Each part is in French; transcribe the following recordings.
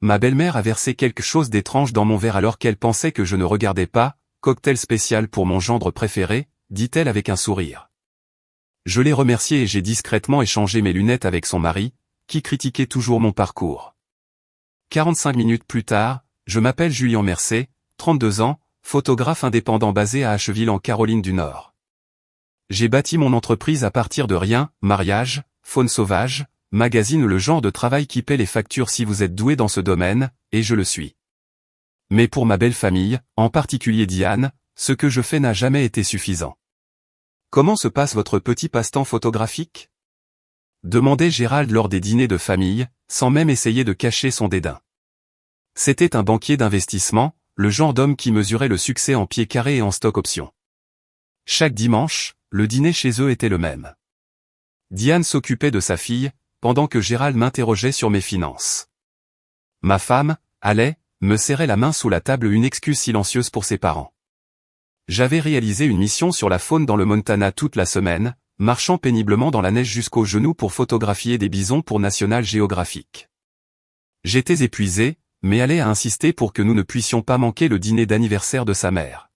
ma belle-mère a versé quelque chose d'étrange dans mon verre alors qu'elle pensait que je ne regardais pas. Cocktail spécial pour mon gendre préféré, dit-elle avec un sourire. Je l'ai remerciée et j'ai discrètement échangé mes lunettes avec son mari, qui critiquait toujours mon parcours. 45 minutes plus tard, je m'appelle Julien Mercé, 32 ans, photographe indépendant basé à Asheville en Caroline du Nord. J'ai bâti mon entreprise à partir de rien, mariage, faune sauvage, magazine, le genre de travail qui paie les factures si vous êtes doué dans ce domaine, et je le suis. Mais pour ma belle famille, en particulier Diane, ce que je fais n'a jamais été suffisant. Comment se passe votre petit passe-temps photographique? Demandait Gérald lors des dîners de famille, sans même essayer de cacher son dédain. C'était un banquier d'investissement, le genre d'homme qui mesurait le succès en pieds carrés et en stock options. Chaque dimanche, le dîner chez eux était le même. Diane s'occupait de sa fille, pendant que Gérald m'interrogeait sur mes finances. Ma femme, allait, me serrait la main sous la table, une excuse silencieuse pour ses parents. J'avais réalisé une mission sur la faune dans le Montana toute la semaine, marchant péniblement dans la neige jusqu'aux genoux pour photographier des bisons pour National Geographic. J'étais épuisé, mais Allais a insisté pour que nous ne puissions pas manquer le dîner d'anniversaire de sa mère.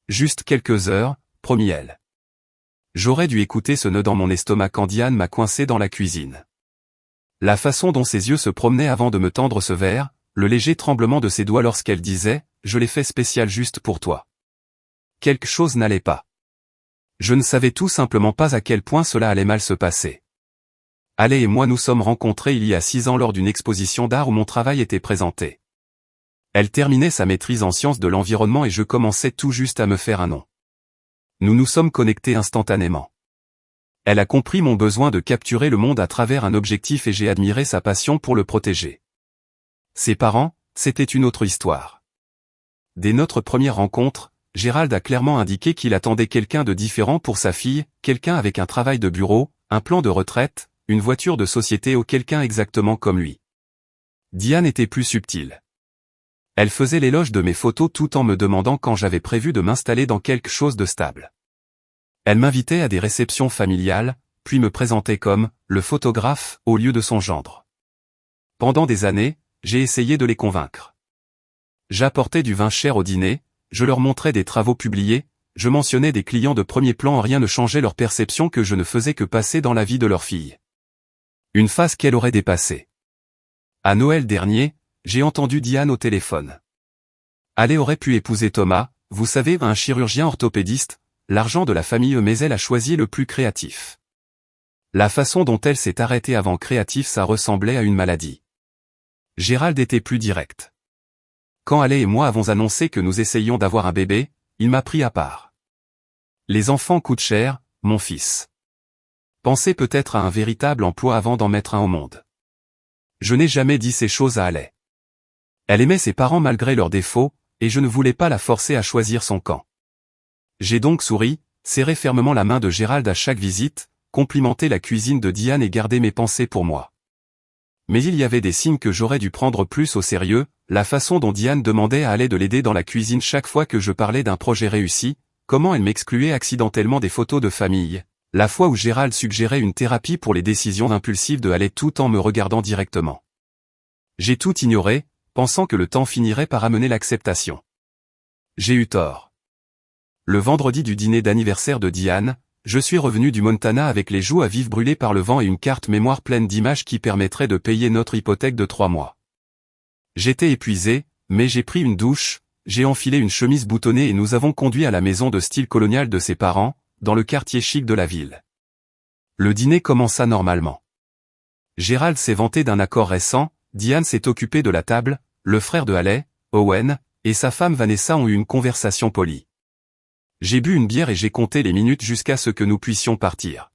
Juste quelques heures, promit-elle. J'aurais dû écouter ce nœud dans mon estomac quand Diane m'a coincé dans la cuisine. La façon dont ses yeux se promenaient avant de me tendre ce verre, le léger tremblement de ses doigts lorsqu'elle disait « Je l'ai fait spécial juste pour toi ». Quelque chose n'allait pas. Je ne savais tout simplement pas à quel point cela allait mal se passer. Allais et moi nous sommes rencontrés il y a 6 ans lors d'une exposition d'art où mon travail était présenté. Elle terminait sa maîtrise en sciences de l'environnement et je commençais tout juste à me faire un nom. Nous nous sommes connectés instantanément. Elle a compris mon besoin de capturer le monde à travers un objectif et j'ai admiré sa passion pour le protéger. Ses parents, c'était une autre histoire. Dès notre première rencontre, Gérald a clairement indiqué qu'il attendait quelqu'un de différent pour sa fille, quelqu'un avec un travail de bureau, un plan de retraite, une voiture de société ou quelqu'un exactement comme lui. Diane était plus subtile. Elle faisait l'éloge de mes photos tout en me demandant quand j'avais prévu de m'installer dans quelque chose de stable. Elle m'invitait à des réceptions familiales, puis me présentait comme « le photographe » au lieu de son gendre. Pendant des années, j'ai essayé de les convaincre. J'apportais du vin cher au dîner, je leur montrais des travaux publiés, je mentionnais des clients de premier plan, rien ne changeait leur perception que je ne faisais que passer dans la vie de leur fille. Une phase qu'elle aurait dépassée. À Noël dernier, j'ai entendu Diane au téléphone. Allais aurait pu épouser Thomas, vous savez, un chirurgien orthopédiste, l'argent de la famille, mais elle a choisi le plus créatif. La façon dont elle s'est arrêtée avant créatif, ça ressemblait à une maladie. Gérald était plus direct. Quand Allais et moi avons annoncé que nous essayions d'avoir un bébé, il m'a pris à part. Les enfants coûtent cher, mon fils. Pensez peut-être à un véritable emploi avant d'en mettre un au monde. Je n'ai jamais dit ces choses à Allais. Elle aimait ses parents malgré leurs défauts, et je ne voulais pas la forcer à choisir son camp. J'ai donc souri, serré fermement la main de Gérald à chaque visite, complimenté la cuisine de Diane et gardé mes pensées pour moi. Mais il y avait des signes que j'aurais dû prendre plus au sérieux, la façon dont Diane demandait à Allais de l'aider dans la cuisine chaque fois que je parlais d'un projet réussi, comment elle m'excluait accidentellement des photos de famille, la fois où Gérald suggérait une thérapie pour les décisions impulsives de Allais tout en me regardant directement. J'ai tout ignoré, pensant que le temps finirait par amener l'acceptation. J'ai eu tort. Le vendredi du dîner d'anniversaire de Diane, je suis revenu du Montana avec les joues à vif brûlées par le vent et une carte mémoire pleine d'images qui permettrait de payer notre hypothèque de 3 mois. J'étais épuisé, mais j'ai pris une douche, j'ai enfilé une chemise boutonnée et nous avons conduit à la maison de style colonial de ses parents, dans le quartier chic de la ville. Le dîner commença normalement. Gérald s'est vanté d'un accord récent, Diane s'est occupée de la table, le frère de Allais, Owen, et sa femme Vanessa ont eu une conversation polie. J'ai bu une bière et j'ai compté les minutes jusqu'à ce que nous puissions partir.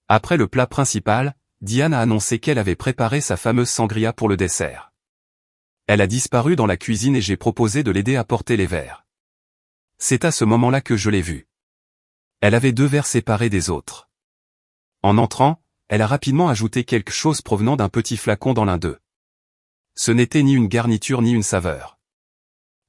Après le plat principal, Diane a annoncé qu'elle avait préparé sa fameuse sangria pour le dessert. Elle a disparu dans la cuisine et j'ai proposé de l'aider à porter les verres. C'est à ce moment-là que je l'ai vue. Elle avait 2 verres séparés des autres. En entrant, elle a rapidement ajouté quelque chose provenant d'un petit flacon dans l'un d'eux. Ce n'était ni une garniture ni une saveur.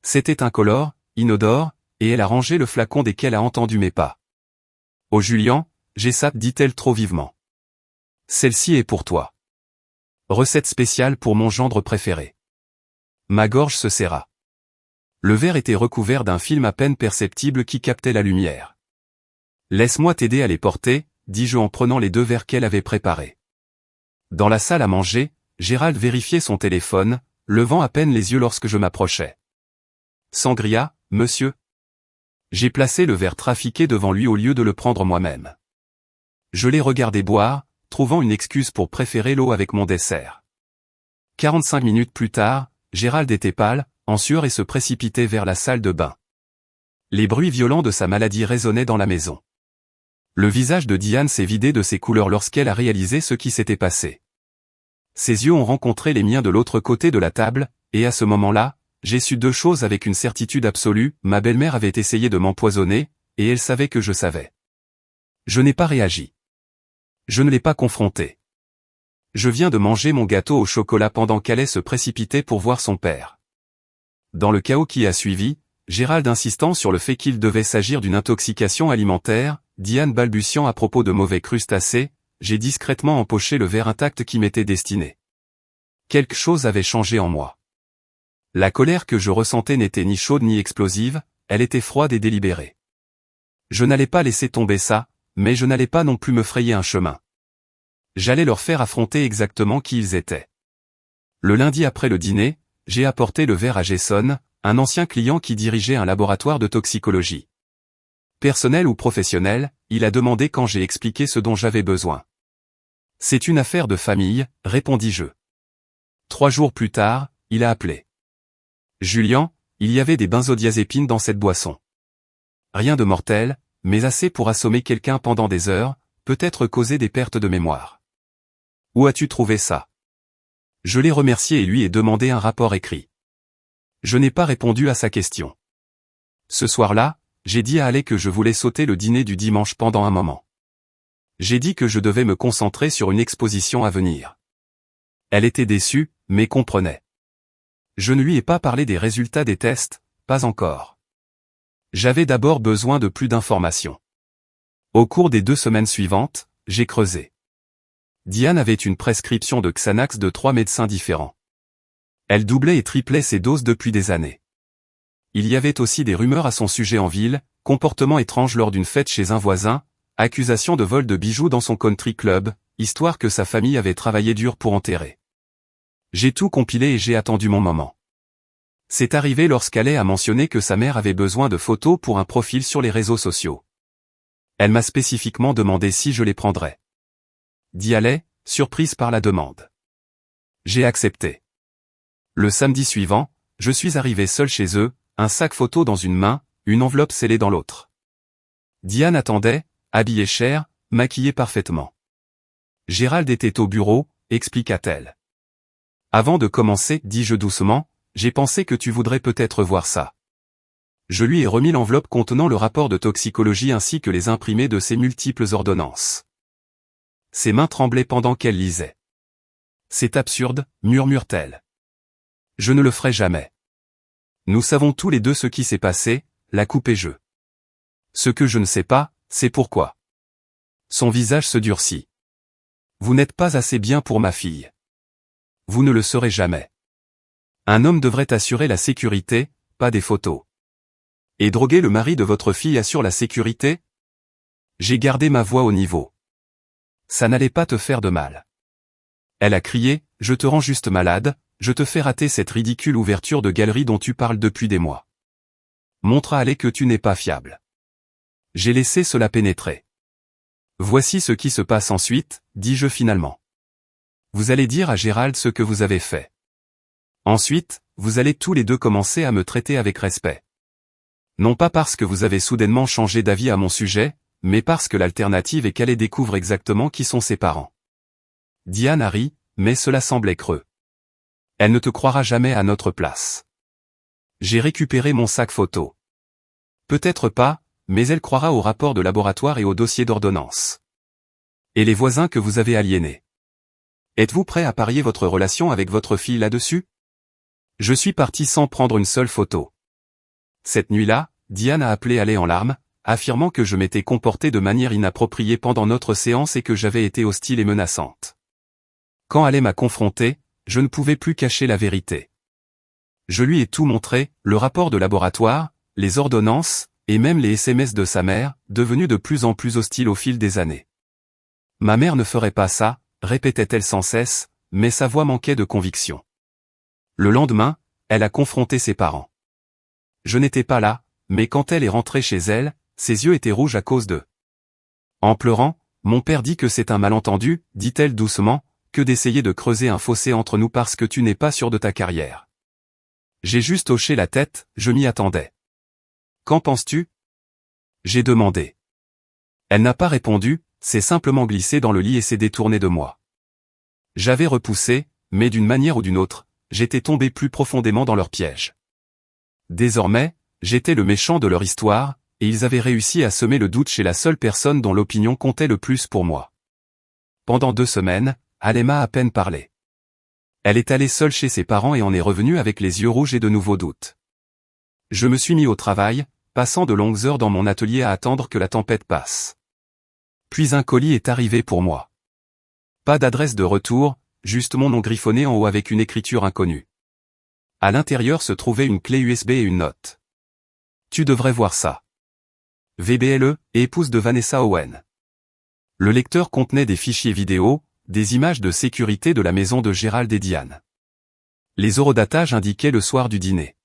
C'était incolore, inodore, et elle a rangé le flacon dès qu'elle a entendu mes pas. « Oh Julien, j'ai ça » dit-elle trop vivement. « Celle-ci est pour toi. » Recette spéciale pour mon gendre préféré. Ma gorge se serra. Le verre était recouvert d'un film à peine perceptible qui captait la lumière. Laisse-moi t'aider à les porter, dis-je en prenant les 2 verres qu'elle avait préparés. Dans la salle à manger, Gérald vérifiait son téléphone, levant à peine les yeux lorsque je m'approchais. Sangria, monsieur. J'ai placé le verre trafiqué devant lui au lieu de le prendre moi-même. Je l'ai regardé boire, trouvant une excuse pour préférer l'eau avec mon dessert. 45 minutes plus tard, Gérald était pâle, en sueur et se précipitait vers la salle de bain. Les bruits violents de sa maladie résonnaient dans la maison. Le visage de Diane s'est vidé de ses couleurs lorsqu'elle a réalisé ce qui s'était passé. Ses yeux ont rencontré les miens de l'autre côté de la table, et à ce moment-là, j'ai su 2 choses avec une certitude absolue, ma belle-mère avait essayé de m'empoisonner, et elle savait que je savais. Je n'ai pas réagi. Je ne l'ai pas confrontée. Je viens de manger mon gâteau au chocolat pendant qu'elle se précipitait pour voir son père. Dans le chaos qui a suivi, Gérald insistant sur le fait qu'il devait s'agir d'une intoxication alimentaire, Diane balbutiant à propos de mauvais crustacés, j'ai discrètement empoché le verre intact qui m'était destiné. Quelque chose avait changé en moi. La colère que je ressentais n'était ni chaude ni explosive, elle était froide et délibérée. Je n'allais pas laisser tomber ça, mais je n'allais pas non plus me frayer un chemin. J'allais leur faire affronter exactement qui ils étaient. Le lundi après le dîner, j'ai apporté le verre à Jason, un ancien client qui dirigeait un laboratoire de toxicologie. Personnel ou professionnel, il a demandé quand j'ai expliqué ce dont j'avais besoin. C'est une affaire de famille, répondis-je. 3 jours plus tard, il a appelé. Julien, il y avait des benzodiazépines dans cette boisson. Rien de mortel, mais assez pour assommer quelqu'un pendant des heures, peut-être causer des pertes de mémoire. Où as-tu trouvé ça? Je l'ai remercié et lui ai demandé un rapport écrit. Je n'ai pas répondu à sa question. Ce soir-là, j'ai dit à Ale que je voulais sauter le dîner du dimanche pendant un moment. J'ai dit que je devais me concentrer sur une exposition à venir. Elle était déçue, mais comprenait. Je ne lui ai pas parlé des résultats des tests, pas encore. J'avais d'abord besoin de plus d'informations. Au cours des 2 semaines suivantes, j'ai creusé. Diane avait une prescription de Xanax de 3 médecins différents. Elle doublait et triplait ses doses depuis des années. Il y avait aussi des rumeurs à son sujet en ville, comportement étrange lors d'une fête chez un voisin, accusation de vol de bijoux dans son country club, histoire que sa famille avait travaillé dur pour enterrer. J'ai tout compilé et j'ai attendu mon moment. C'est arrivé lorsqu'Ale a mentionné que sa mère avait besoin de photos pour un profil sur les réseaux sociaux. Elle m'a spécifiquement demandé si je les prendrais. Dit Ale, surprise par la demande. J'ai accepté. Le samedi suivant, je suis arrivé seul chez eux, un sac photo dans une main, une enveloppe scellée dans l'autre. Diane attendait, habillée cher, maquillée parfaitement. Gérald était au bureau, expliqua-t-elle. Avant de commencer, dis-je doucement, j'ai pensé que tu voudrais peut-être voir ça. Je lui ai remis l'enveloppe contenant le rapport de toxicologie ainsi que les imprimés de ses multiples ordonnances. Ses mains tremblaient pendant qu'elle lisait. C'est absurde, murmure-t-elle. Je ne le ferai jamais. Nous savons tous les 2 ce qui s'est passé, la coupe et je. Ce que je ne sais pas, c'est pourquoi. Son visage se durcit. Vous n'êtes pas assez bien pour ma fille. Vous ne le serez jamais. Un homme devrait assurer la sécurité, pas des photos. Et droguer le mari de votre fille assure la sécurité? J'ai gardé ma voix au niveau. Ça n'allait pas te faire de mal. Elle a crié, je te rends juste malade, je te fais rater cette ridicule ouverture de galerie dont tu parles depuis des mois. Montre à Ale que tu n'es pas fiable. J'ai laissé cela pénétrer. Voici ce qui se passe ensuite, dis-je finalement. Vous allez dire à Gérald ce que vous avez fait. Ensuite, vous allez tous les 2 commencer à me traiter avec respect. Non pas parce que vous avez soudainement changé d'avis à mon sujet, mais parce que l'alternative est qu'Ale découvre exactement qui sont ses parents. Diane a ri, mais cela semblait creux. Elle ne te croira jamais à notre place. J'ai récupéré mon sac photo. Peut-être pas, mais elle croira au rapport de laboratoire et au dossier d'ordonnance. Et les voisins que vous avez aliénés. Êtes-vous prêt à parier votre relation avec votre fille là-dessus? Je suis parti sans prendre une seule photo. Cette nuit-là, Diane a appelé Ale en larmes, affirmant que je m'étais comporté de manière inappropriée pendant notre séance et que j'avais été hostile et menaçante. Quand Ale m'a confronté, je ne pouvais plus cacher la vérité. Je lui ai tout montré, le rapport de laboratoire, les ordonnances, et même les SMS de sa mère, devenus de plus en plus hostiles au fil des années. Ma mère ne ferait pas ça, répétait-elle sans cesse, mais sa voix manquait de conviction. Le lendemain, elle a confronté ses parents. Je n'étais pas là, mais quand elle est rentrée chez elle, ses yeux étaient rouges à cause d'eux. En pleurant, mon père dit que c'est un malentendu, dit-elle doucement, que d'essayer de creuser un fossé entre nous parce que tu n'es pas sûr de ta carrière. J'ai juste hoché la tête, je m'y attendais. Qu'en penses-tu? J'ai demandé. Elle n'a pas répondu, s'est simplement glissée dans le lit et s'est détournée de moi. J'avais repoussé, mais d'une manière ou d'une autre, j'étais tombé plus profondément dans leur piège. Désormais, j'étais le méchant de leur histoire, et ils avaient réussi à semer le doute chez la seule personne dont l'opinion comptait le plus pour moi. Pendant 2 semaines, Ale m'a à peine parlé. Elle est allée seule chez ses parents et en est revenue avec les yeux rouges et de nouveaux doutes. Je me suis mis au travail, passant de longues heures dans mon atelier à attendre que la tempête passe. Puis un colis est arrivé pour moi. Pas d'adresse de retour, juste mon nom griffonné en haut avec une écriture inconnue. À l'intérieur se trouvait une clé USB et une note. Tu devrais voir ça. VBLE, épouse de Vanessa Owen. Le lecteur contenait des fichiers vidéo, des images de sécurité de la maison de Gérald et Diane. Les horodatages indiquaient le soir du dîner.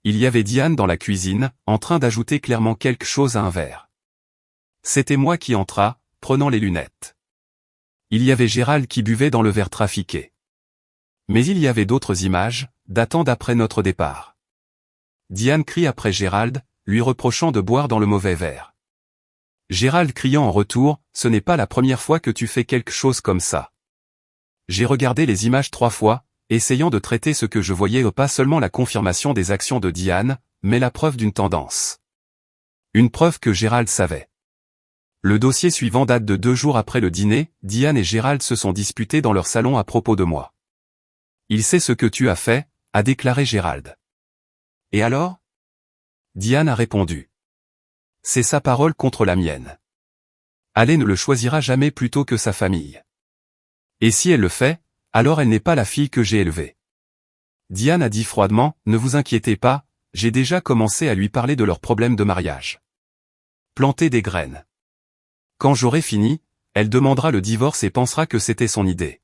Il y avait Diane dans la cuisine, en train d'ajouter clairement quelque chose à un verre. C'était moi qui entra, prenant les lunettes. Il y avait Gérald qui buvait dans le verre trafiqué. Mais il y avait d'autres images, datant d'après notre départ. Diane crie après Gérald, lui reprochant de boire dans le mauvais verre. Gérald criant en retour, « Ce n'est pas la première fois que tu fais quelque chose comme ça. » J'ai regardé les images 3 fois, essayant de traiter ce que je voyais pas seulement la confirmation des actions de Diane, mais la preuve d'une tendance. Une preuve que Gérald savait. Le dossier suivant date de 2 jours après le dîner, Diane et Gérald se sont disputés dans leur salon à propos de moi. « Il sait ce que tu as fait », a déclaré Gérald. « Et alors ?» Diane a répondu. « C'est sa parole contre la mienne. Ale ne le choisira jamais plutôt que sa famille. Et si elle le fait, alors elle n'est pas la fille que j'ai élevée. » Diane a dit froidement, « Ne vous inquiétez pas, j'ai déjà commencé à lui parler de leurs problèmes de mariage. Planter des graines. Quand j'aurai fini, elle demandera le divorce et pensera que c'était son idée. »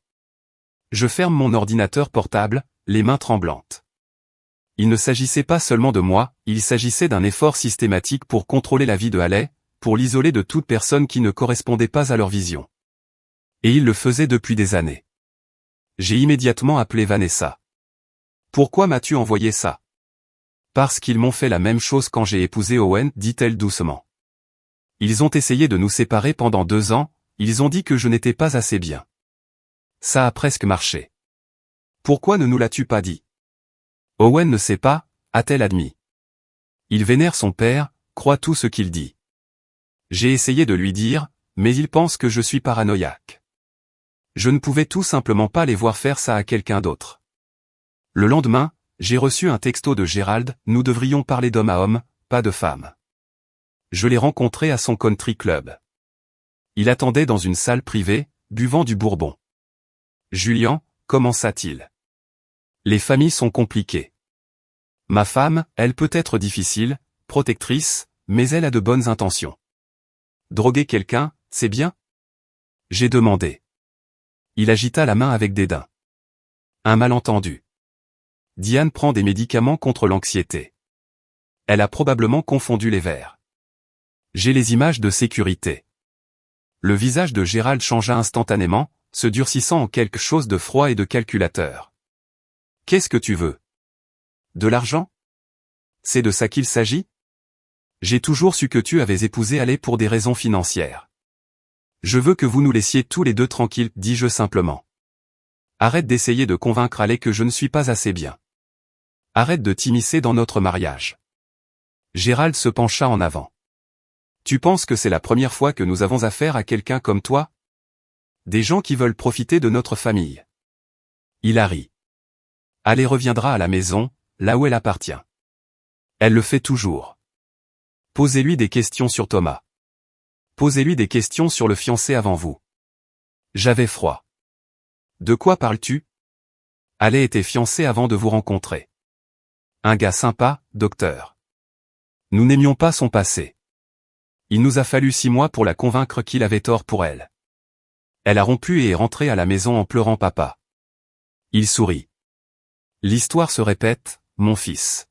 Je ferme mon ordinateur portable, les mains tremblantes. Il ne s'agissait pas seulement de moi, il s'agissait d'un effort systématique pour contrôler la vie de Ale, pour l'isoler de toute personne qui ne correspondait pas à leur vision. Et il le faisait depuis des années. J'ai immédiatement appelé Vanessa. « Pourquoi m'as-tu envoyé ça ?»« Parce qu'ils m'ont fait la même chose quand j'ai épousé Owen, dit-elle doucement. Ils ont essayé de nous séparer pendant 2 ans, ils ont dit que je n'étais pas assez bien. Ça a presque marché. Pourquoi ne nous l'as-tu pas dit ? Owen ne sait pas, a-t-elle admis. Il vénère son père, croit tout ce qu'il dit. J'ai essayé de lui dire, mais il pense que je suis paranoïaque. Je ne pouvais tout simplement pas les voir faire ça à quelqu'un d'autre. Le lendemain, j'ai reçu un texto de Gérald, nous devrions parler d'homme à homme, pas de femme. Je l'ai rencontré à son country club. Il attendait dans une salle privée, buvant du bourbon. Julian, commença-t-il. Les familles sont compliquées. Ma femme, elle peut être difficile, protectrice, mais elle a de bonnes intentions. Droguer quelqu'un, c'est bien ? J'ai demandé. Il agita la main avec dédain. Un malentendu. Diane prend des médicaments contre l'anxiété. Elle a probablement confondu les verres. J'ai les images de sécurité. Le visage de Gérald changea instantanément, se durcissant en quelque chose de froid et de calculateur. Qu'est-ce que tu veux ? De l'argent ? C'est de ça qu'il s'agit ? J'ai toujours su que tu avais épousé Ale pour des raisons financières. Je veux que vous nous laissiez tous les deux tranquilles, dis-je simplement. Arrête d'essayer de convaincre Ale que je ne suis pas assez bien. Arrête de t'immiscer dans notre mariage. Gérald se pencha en avant. Tu penses que c'est la première fois que nous avons affaire à quelqu'un comme toi ? Des gens qui veulent profiter de notre famille. Il a ri. Ale reviendra à la maison, là où elle appartient. Elle le fait toujours. Posez-lui des questions sur Thomas. Posez-lui des questions sur le fiancé avant vous. J'avais froid. De quoi parles-tu? Allais était fiancé avant de vous rencontrer. Un gars sympa, docteur. Nous n'aimions pas son passé. Il nous a fallu 6 mois pour la convaincre qu'il avait tort pour elle. Elle a rompu et est rentrée à la maison en pleurant papa. Il sourit. L'histoire se répète, mon fils.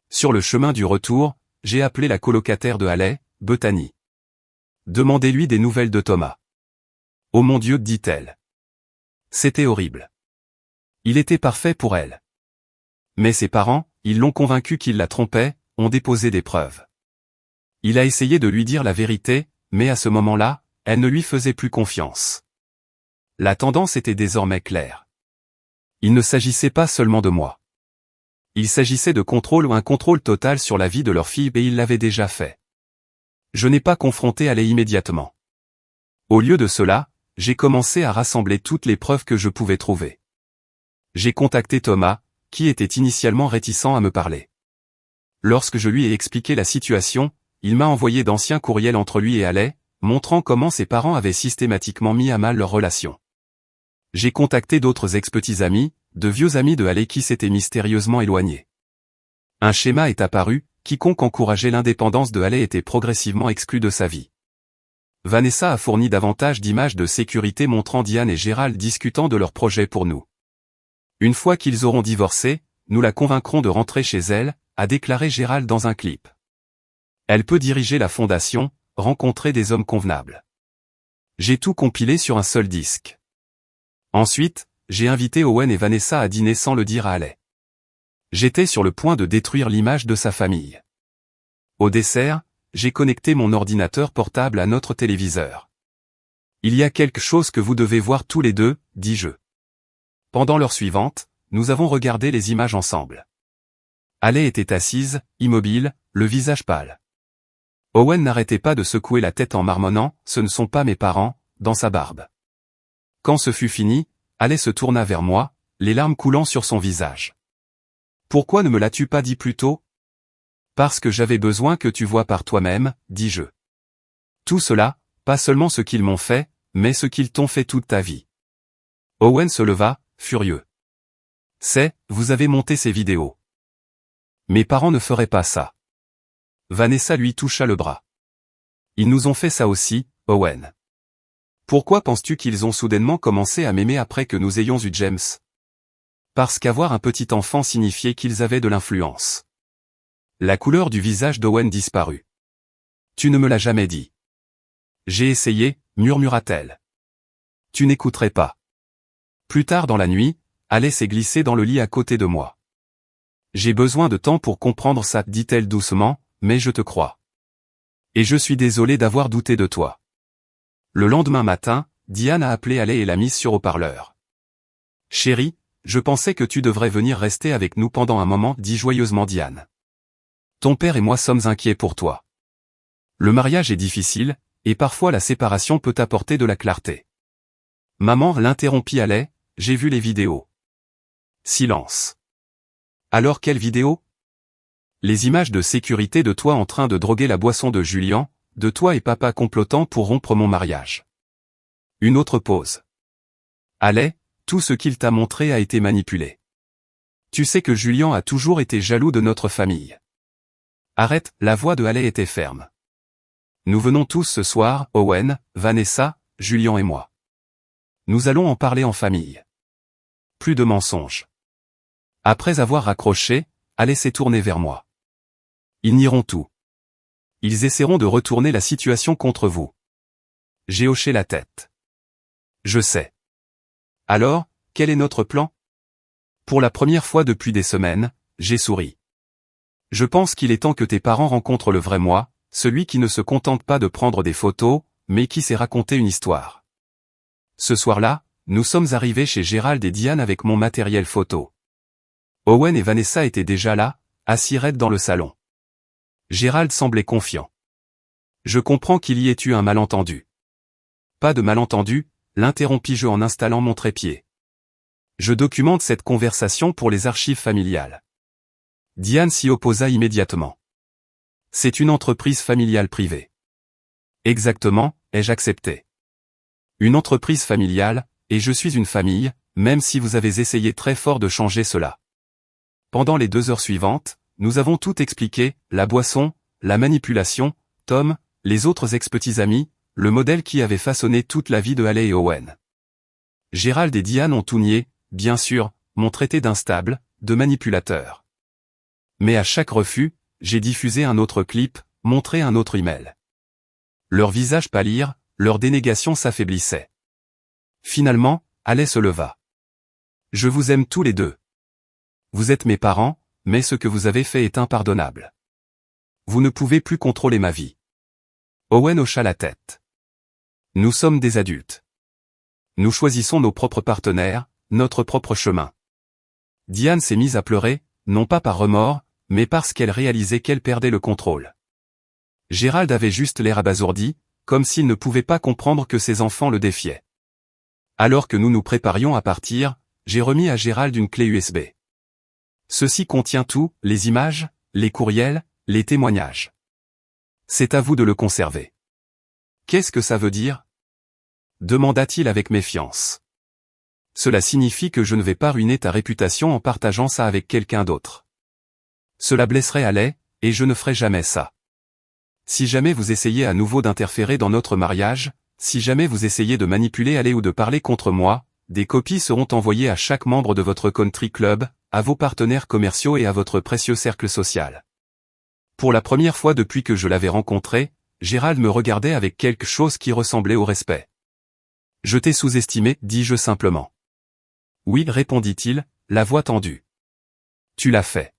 Sur le chemin du retour, j'ai appelé la colocataire de Haley, Bethany. Demandez-lui des nouvelles de Thomas. Oh mon Dieu, dit-elle. C'était horrible. Il était parfait pour elle. Mais ses parents, ils l'ont convaincu qu'il la trompait, ont déposé des preuves. Il a essayé de lui dire la vérité, mais à ce moment-là, elle ne lui faisait plus confiance. La tendance était désormais claire. Il ne s'agissait pas seulement de moi. Il s'agissait de contrôle ou un contrôle total sur la vie de leur fille et il l'avait déjà fait. Je n'ai pas confronté Haley immédiatement. Au lieu de cela, j'ai commencé à rassembler toutes les preuves que je pouvais trouver. J'ai contacté Thomas, qui était initialement réticent à me parler. Lorsque je lui ai expliqué la situation, il m'a envoyé d'anciens courriels entre lui et Haley, montrant comment ses parents avaient systématiquement mis à mal leur relation. J'ai contacté d'autres ex-petits amis, de vieux amis de Haley qui s'étaient mystérieusement éloignés. Un schéma est apparu, quiconque encourageait l'indépendance de Haley était progressivement exclu de sa vie. Vanessa a fourni davantage d'images de sécurité montrant Diane et Gérald discutant de leurs projets pour nous. Une fois qu'ils auront divorcé, nous la convaincrons de rentrer chez elle, a déclaré Gérald dans un clip. Elle peut diriger la fondation, rencontrer des hommes convenables. J'ai tout compilé sur un seul disque. Ensuite, j'ai invité Owen et Vanessa à dîner sans le dire à Haley. J'étais sur le point de détruire l'image de sa famille. Au dessert, j'ai connecté mon ordinateur portable à notre téléviseur. Il y a quelque chose que vous devez voir tous les deux, dis-je. Pendant l'heure suivante, nous avons regardé les images ensemble. Haley était assise, immobile, le visage pâle. Owen n'arrêtait pas de secouer la tête en marmonnant « Ce ne sont pas mes parents » dans sa barbe. Quand ce fut fini, Haley se tourna vers moi, les larmes coulant sur son visage. « Pourquoi ne me l'as-tu pas dit plus tôt ?»« Parce que j'avais besoin que tu vois par toi-même, dis-je. Tout cela, pas seulement ce qu'ils m'ont fait, mais ce qu'ils t'ont fait toute ta vie. » Owen se leva, furieux. « C'est, vous avez monté ces vidéos. Mes parents ne feraient pas ça. » Vanessa lui toucha le bras. « Ils nous ont fait ça aussi, Owen. Pourquoi penses-tu qu'ils ont soudainement commencé à m'aimer après que nous ayons eu James? Parce qu'avoir un petit enfant signifiait qu'ils avaient de l'influence. » La couleur du visage d'Owen disparut. « Tu ne me l'as jamais dit. »« J'ai essayé, murmura-t-elle. »« Tu n'écouterais pas. » Plus tard dans la nuit, Haley s'est glissée dans le lit à côté de moi. « J'ai besoin de temps pour comprendre ça, dit-elle doucement, mais je te crois. Et je suis désolé d'avoir douté de toi. » Le lendemain matin, Diane a appelé Haley et l'a mise sur haut-parleur. « Chérie, je pensais que tu devrais venir rester avec nous pendant un moment, dit joyeusement Diane. Ton père et moi sommes inquiets pour toi. Le mariage est difficile, et parfois la séparation peut apporter de la clarté. » Maman l'interrompit Haley, « J'ai vu les vidéos. » Silence. Alors quelle vidéo? Les images de sécurité de toi en train de droguer la boisson de Julian, de toi et papa complotant pour rompre mon mariage. Une autre pause. Haley, tout ce qu'il t'a montré a été manipulé. Tu sais que Julian a toujours été jaloux de notre famille. Arrête, la voix de Haley était ferme. Nous venons tous ce soir, Owen, Vanessa, Julian et moi. Nous allons en parler en famille. Plus de mensonges. Après avoir raccroché, Haley s'est tournée vers moi. Ils nieront tout. Ils essaieront de retourner la situation contre vous. J'ai hoché la tête. Je sais. Alors, quel est notre plan? Pour la première fois depuis des semaines, j'ai souri. Je pense qu'il est temps que tes parents rencontrent le vrai moi, celui qui ne se contente pas de prendre des photos, mais qui sait raconter une histoire. Ce soir-là, nous sommes arrivés chez Gérald et Diane avec mon matériel photo. Owen et Vanessa étaient déjà là, assis raides dans le salon. Gérald semblait confiant. Je comprends qu'il y ait eu un malentendu. Pas de malentendu, l'interrompis-je en installant mon trépied. Je documente cette conversation pour les archives familiales. Diane s'y opposa immédiatement. C'est une entreprise familiale privée. Exactement, ai-je accepté. Une entreprise familiale, et je suis une famille, même si vous avez essayé très fort de changer cela. Pendant les 2 heures suivantes, nous avons tout expliqué, la boisson, la manipulation, Tom, les autres ex-petits amis, le modèle qui avait façonné toute la vie de Haley et Owen. Gérald et Diane ont tout nié, bien sûr, m'ont traité d'instable, de manipulateur. Mais à chaque refus, j'ai diffusé un autre clip, montré un autre email. Leurs visages pâlirent, leur dénégation s'affaiblissait. Finalement, Haley se leva. Je vous aime tous les deux. Vous êtes mes parents, mais ce que vous avez fait est impardonnable. Vous ne pouvez plus contrôler ma vie. Owen hocha la tête. Nous sommes des adultes. Nous choisissons nos propres partenaires, notre propre chemin. Diane s'est mise à pleurer, non pas par remords, mais parce qu'elle réalisait qu'elle perdait le contrôle. Gérald avait juste l'air abasourdi, comme s'il ne pouvait pas comprendre que ses enfants le défiaient. Alors que nous nous préparions à partir, j'ai remis à Gérald une clé USB. Ceci contient tout, les images, les courriels, les témoignages. C'est à vous de le conserver. Qu'est-ce que ça veut dire ? Demanda-t-il avec méfiance. Cela signifie que je ne vais pas ruiner ta réputation en partageant ça avec quelqu'un d'autre. Cela blesserait Haley, et je ne ferai jamais ça. Si jamais vous essayez à nouveau d'interférer dans notre mariage, si jamais vous essayez de manipuler Haley ou de parler contre moi, des copies seront envoyées à chaque membre de votre country club, à vos partenaires commerciaux et à votre précieux cercle social. Pour la première fois depuis que je l'avais rencontré, Gérald me regardait avec quelque chose qui ressemblait au respect. Je t'ai sous-estimé, dis-je simplement. Oui, répondit-il, la voix tendue. Tu l'as fait.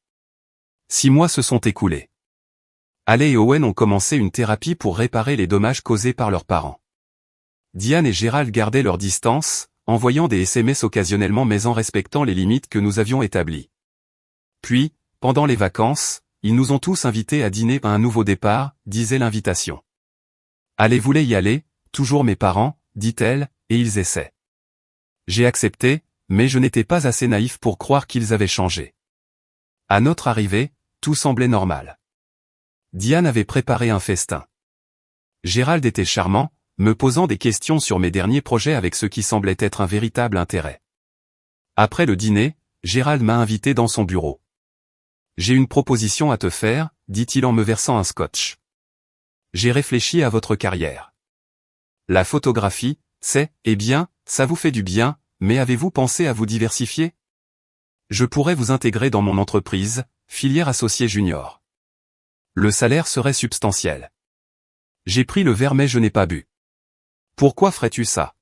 6 mois se sont écoulés. Haley et Owen ont commencé une thérapie pour réparer les dommages causés par leurs parents. Diane et Gérald gardaient leur distance, envoyant des SMS occasionnellement mais en respectant les limites que nous avions établies. Puis, pendant les vacances, ils nous ont tous invités à dîner à un nouveau départ, disait l'invitation. Haley voulait y aller, toujours mes parents, dit-elle, et ils essaient. J'ai accepté, mais je n'étais pas assez naïf pour croire qu'ils avaient changé. À notre arrivée, tout semblait normal. Diane avait préparé un festin. Gérald était charmant, me posant des questions sur mes derniers projets avec ce qui semblait être un véritable intérêt. Après le dîner, Gérald m'a invité dans son bureau. J'ai une proposition à te faire, dit-il en me versant un scotch. J'ai réfléchi à votre carrière. La photographie, eh bien, ça vous fait du bien, mais avez-vous pensé à vous diversifier ? Je pourrais vous intégrer dans mon entreprise, filière associée junior. Le salaire serait substantiel. J'ai pris le verre mais je n'ai pas bu. Pourquoi ferais-tu ça ?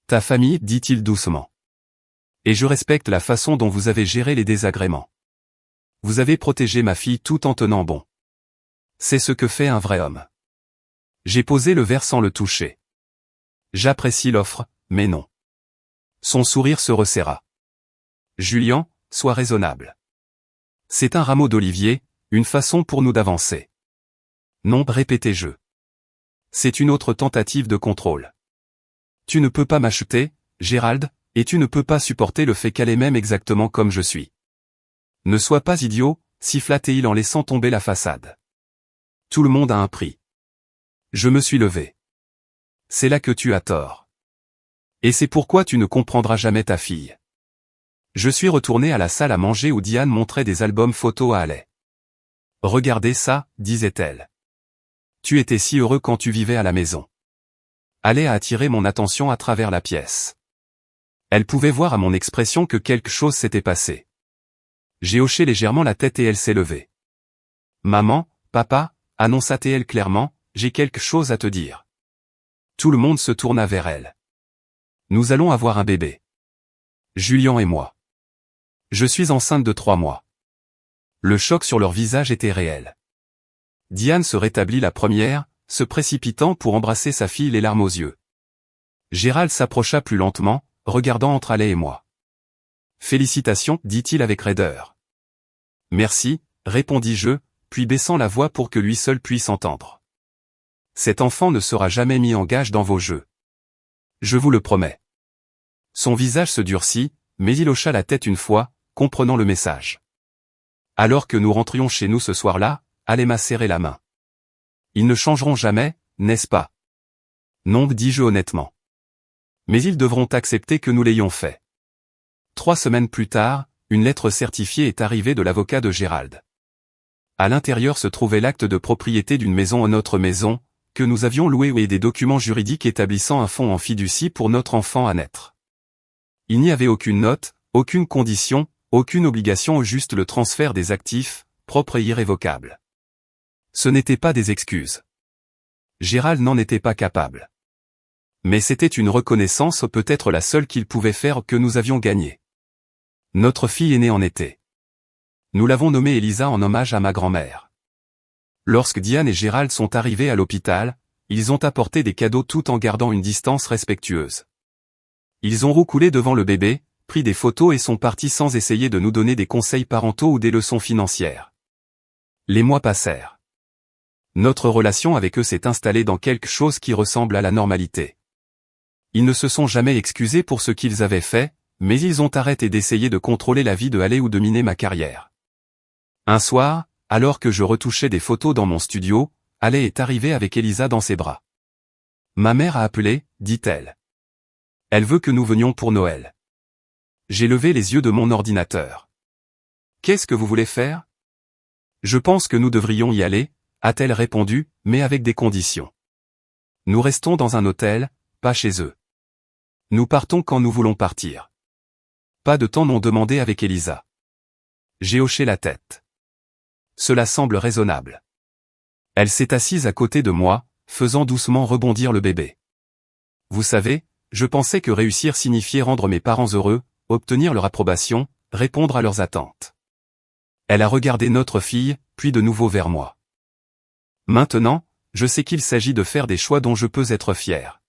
Ta famille, dit-il doucement. Et je respecte la façon dont vous avez géré les désagréments. Vous avez protégé ma fille tout en tenant bon. C'est ce que fait un vrai homme. J'ai posé le verre sans le toucher. J'apprécie l'offre, mais non. Son sourire se resserra. Julian, sois raisonnable. C'est un rameau d'olivier, une façon pour nous d'avancer. Non, répétai-je. C'est une autre tentative de contrôle. Tu ne peux pas m'acheter, Gérald, et tu ne peux pas supporter le fait qu'elle est même exactement comme je suis. Ne sois pas idiot, siffla-t-il en laissant tomber la façade. Tout le monde a un prix. Je me suis levé. C'est là que tu as tort. Et c'est pourquoi tu ne comprendras jamais ta fille. Je suis retourné à la salle à manger où Diane montrait des albums photos à Haley. Regardez ça, disait-elle. Tu étais si heureux quand tu vivais à la maison. Haley a attiré mon attention à travers la pièce. Elle pouvait voir à mon expression que quelque chose s'était passé. J'ai hoché légèrement la tête et elle s'est levée. Maman, papa, annonça-t-elle clairement, j'ai quelque chose à te dire. Tout le monde se tourna vers elle. Nous allons avoir un bébé. Julian et moi. Je suis enceinte de 3 mois. Le choc sur leur visage était réel. Diane se rétablit la première, se précipitant pour embrasser sa fille les larmes aux yeux. Gérald s'approcha plus lentement, regardant entre Haley et moi. Félicitations, dit-il avec raideur. Merci, répondis-je, puis baissant la voix pour que lui seul puisse entendre. Cet enfant ne sera jamais mis en gage dans vos jeux. Je vous le promets. Son visage se durcit, mais il hocha la tête une fois, comprenant le message. Alors que nous rentrions chez nous ce soir-là, Haley m'a serré la main. Ils ne changeront jamais, n'est-ce pas ? Non, dis-je honnêtement. Mais ils devront accepter que nous l'ayons fait. 3 semaines plus tard, une lettre certifiée est arrivée de l'avocat de Gérald. À l'intérieur se trouvait l'acte de propriété d'une maison, notre maison, que nous avions louée et des documents juridiques établissant un fonds en fiducie pour notre enfant à naître. Il n'y avait aucune note, aucune condition, aucune obligation, juste le transfert des actifs, propres et irrévocables. Ce n'étaient pas des excuses. Gérald n'en était pas capable. Mais c'était une reconnaissance, peut-être la seule qu'il pouvait faire, que nous avions gagnée. Notre fille aînée en était. Nous l'avons nommée Elisa en hommage à ma grand-mère. Lorsque Diane et Gérald sont arrivés à l'hôpital, ils ont apporté des cadeaux tout en gardant une distance respectueuse. Ils ont roucoulé devant le bébé, pris des photos et sont partis sans essayer de nous donner des conseils parentaux ou des leçons financières. Les mois passèrent. Notre relation avec eux s'est installée dans quelque chose qui ressemble à la normalité. Ils ne se sont jamais excusés pour ce qu'ils avaient fait, mais ils ont arrêté d'essayer de contrôler la vie de Haley ou de miner ma carrière. Un soir, alors que je retouchais des photos dans mon studio, Haley est arrivée avec Elisa dans ses bras. « Ma mère a appelé », dit-elle. « Elle veut que nous venions pour Noël. » J'ai levé les yeux de mon ordinateur. « Qu'est-ce que vous voulez faire ? » « Je pense que nous devrions y aller, » a-t-elle répondu, mais avec des conditions. Nous restons dans un hôtel, pas chez eux. Nous partons quand nous voulons partir. Pas de temps non demandé avec Elisa. J'ai hoché la tête. Cela semble raisonnable. Elle s'est assise à côté de moi, faisant doucement rebondir le bébé. Vous savez, je pensais que réussir signifiait rendre mes parents heureux, obtenir leur approbation, répondre à leurs attentes. Elle a regardé notre fille, puis de nouveau vers moi. Maintenant, je sais qu'il s'agit de faire des choix dont je peux être fier.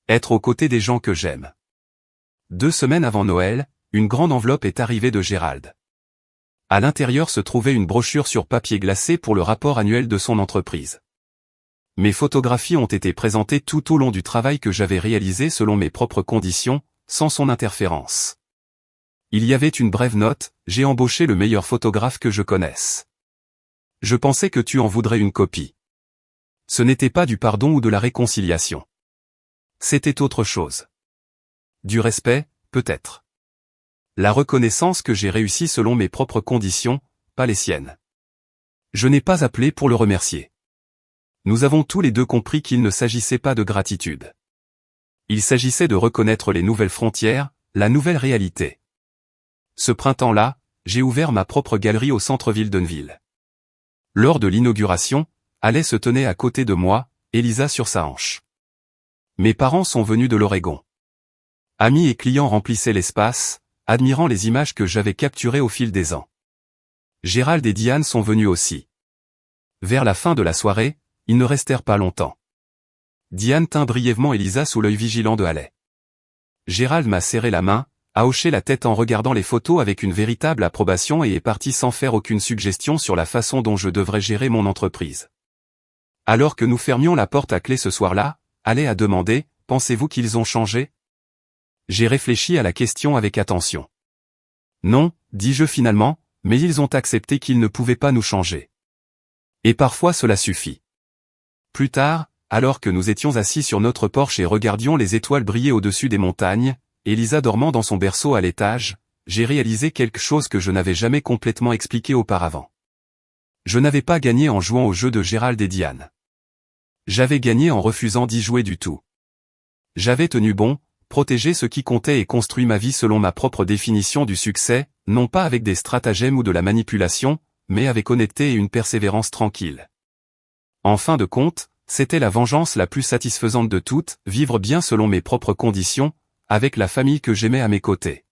Être aux côtés des gens que j'aime. 2 semaines avant Noël, une grande enveloppe est arrivée de Gérald. À l'intérieur se trouvait une brochure sur papier glacé pour le rapport annuel de son entreprise. Mes photographies ont été présentées tout au long du travail que j'avais réalisé selon mes propres conditions, sans son interférence. Il y avait une brève note, j'ai embauché le meilleur photographe que je connaisse. Je pensais que tu en voudrais une copie. Ce n'était pas du pardon ou de la réconciliation. C'était autre chose. Du respect, peut-être. La reconnaissance que j'ai réussi selon mes propres conditions, pas les siennes. Je n'ai pas appelé pour le remercier. Nous avons tous les deux compris qu'il ne s'agissait pas de gratitude. Il s'agissait de reconnaître les nouvelles frontières, la nouvelle réalité. Ce printemps-là, j'ai ouvert ma propre galerie au centre-ville d'Unneville. Lors de l'inauguration, Haley se tenait à côté de moi, Elisa sur sa hanche. Mes parents sont venus de l'Oregon. Amis et clients remplissaient l'espace, admirant les images que j'avais capturées au fil des ans. Gérald et Diane sont venus aussi. Vers la fin de la soirée, ils ne restèrent pas longtemps. Diane tint brièvement Elisa sous l'œil vigilant de Haley. Gérald m'a serré la main, a hoché la tête en regardant les photos avec une véritable approbation et est parti sans faire aucune suggestion sur la façon dont je devrais gérer mon entreprise. Alors que nous fermions la porte à clé ce soir-là, Haley a demandé, « Pensez-vous qu'ils ont changé ?» J'ai réfléchi à la question avec attention. Non, dis-je finalement, mais ils ont accepté qu'ils ne pouvaient pas nous changer. Et parfois cela suffit. Plus tard, alors que nous étions assis sur notre porche et regardions les étoiles briller au-dessus des montagnes, Elisa dormant dans son berceau à l'étage, j'ai réalisé quelque chose que je n'avais jamais complètement expliqué auparavant. Je n'avais pas gagné en jouant au jeu de Gérald et Diane. J'avais gagné en refusant d'y jouer du tout. J'avais tenu bon, protégé ce qui comptait et construit ma vie selon ma propre définition du succès, non pas avec des stratagèmes ou de la manipulation, mais avec honnêteté et une persévérance tranquille. En fin de compte, c'était la vengeance la plus satisfaisante de toutes, vivre bien selon mes propres conditions, avec la famille que j'aimais à mes côtés.